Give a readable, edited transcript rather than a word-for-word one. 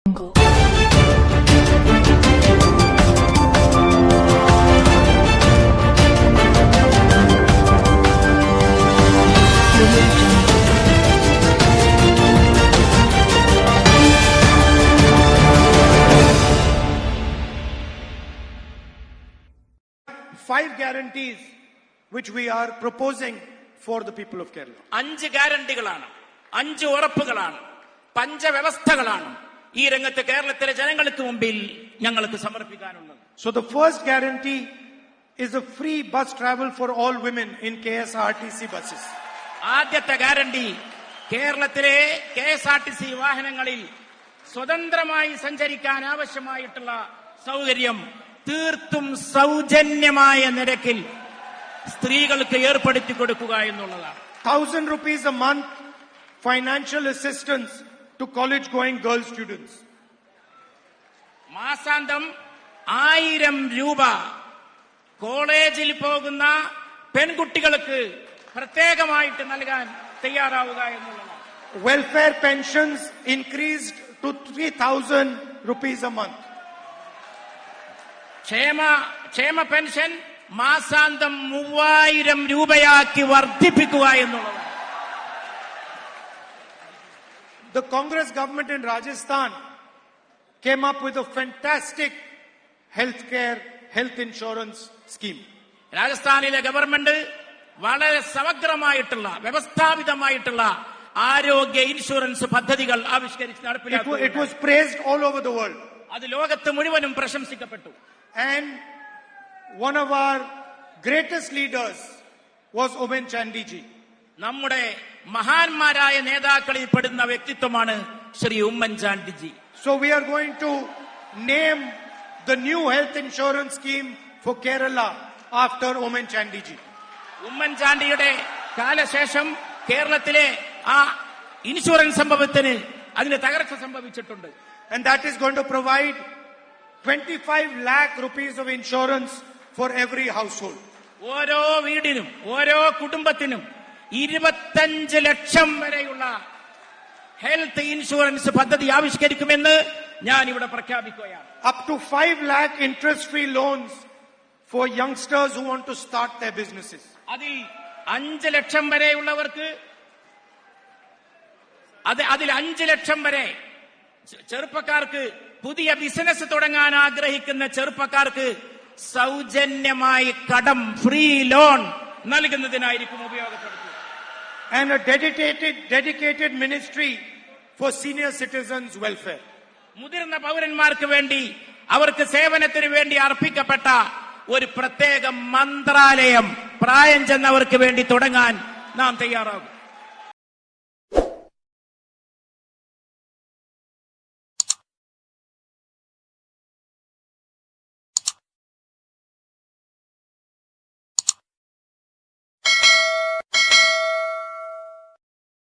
Five guarantees which we are proposing for the people of Kerala. 5 ഗ്യാരണ്ടികളാണ്, 5 ഉറപ്പുകളാണ്, പഞ്ചവ്യവസ്ഥകളാണ് ഈ രംഗത്ത് കേരളത്തിലെ ജനങ്ങൾക്ക് മുമ്പിൽ ഞങ്ങൾക്ക് സമർപ്പിക്കാനുള്ളത്. So the first guarantee is a free bus travel for all women in KSRTC buses. ആദ്യത്തെ guarantee കേരളത്തിലെ KSRTC വാഹനങ്ങളിൽ സ്വതന്ത്രമായി സഞ്ചരിക്കാൻ ആവശ്യമായിട്ടുള്ള സൗകര്യം തീർത്തും സൗജന്യമായ നിരക്കിൽ സ്ത്രീകൾക്ക് ഏർപ്പെടുത്തി കൊടുക്കുക എന്നുള്ളതാണ്. 1,000 rupees a month financial assistance to college going girl students. മാസാന്തം 1000 രൂപ കോളേജിൽ പോകുന്ന പെൺകുട്ടികൾക്ക് പ്രത്യേകമായിട്ട് നൽകാൻ തയ്യാറാവുക എന്നുള്ളതാണ്. Welfare pensions increased to 3,000 rupees a month. ക്ഷേമ പെൻഷൻ മാസാന്തം 3000 രൂപയാക്കി വർദ്ധിപ്പിക്കുക എന്നുള്ളതാണ്. The Congress government in Rajasthan came up with a fantastic health insurance scheme. രാജസ്ഥാനിലെ ഗവൺമെന്റ് വളരെ സമഗ്രമായിട്ടുള്ള വ്യവസ്ഥാപിതമായിട്ടുള്ള ആരോഗ്യ ഇൻഷുറൻസ് പദ്ധതികൾ ആവിഷ്കരിച്ച് നടപ്പിലാക്കി. It was praised all over the world. അത് ലോകത്ത് മുഴുവനും പ്രശംസിക്കപ്പെട്ടു. And one of our greatest leaders was Oommen Chandy ji. നമ്മുടെ മഹാന്മാരായ നേതാക്കളിൽ പെടുന്ന വ്യക്തിത്വമാണ് Shri Oommen ചാണ്ടിജി. So we are going to name the new health insurance scheme for Kerala after Oommen Chandy ji. Oommen ചാണ്ടിയുടെ കാലശേഷം കേരളത്തിലെ ആ ഇൻഷുറൻസ് സംഭവത്തിന് അതിന് തകർച്ച സംഭവിച്ചിട്ടുണ്ട്. And that is going to provide 25 lakh rupees of insurance for every household. ഓരോ വീടിനും ഓരോ കുടുംബത്തിനും 25 ലക്ഷം വരെയുള്ള ഹെൽത്ത് ഇൻഷുറൻസ് പദ്ധതി ആവിഷ്കരിക്കുമെന്ന് ഞാൻ ഇവിടെ പ്രഖ്യാപിക്കുകയാണ്. Up to 5 lakh interest-free loans for youngsters who want to start their businesses. അതിൽ 5 ലക്ഷം വരെയുള്ളവർക്ക് അതിൽ 5 ലക്ഷം വരെ ചെറുപ്പക്കാർക്ക് പുതിയ ബിസിനസ് തുടങ്ങാൻ ആഗ്രഹിക്കുന്ന ചെറുപ്പക്കാർക്ക് സൗജന്യമായി കടം ഫ്രീ ലോൺ നൽകുന്നതിനായിരിക്കും ഉപയോഗപ്പെടുത്തുക. And a dedicated ministry for senior citizens welfare. മുതിർന്ന പൗരന്മാർക്ക് വേണ്ടി അവർക്ക് സേവനത്തിന് വേണ്ടി അർപ്പിക്കപ്പെട്ട ഒരു പ്രത്യേക മന്ത്രാലയം പ്രായം ചെന്നവർക്ക് വേണ്ടി തുടങ്ങാൻ നാം തയ്യാറാകും.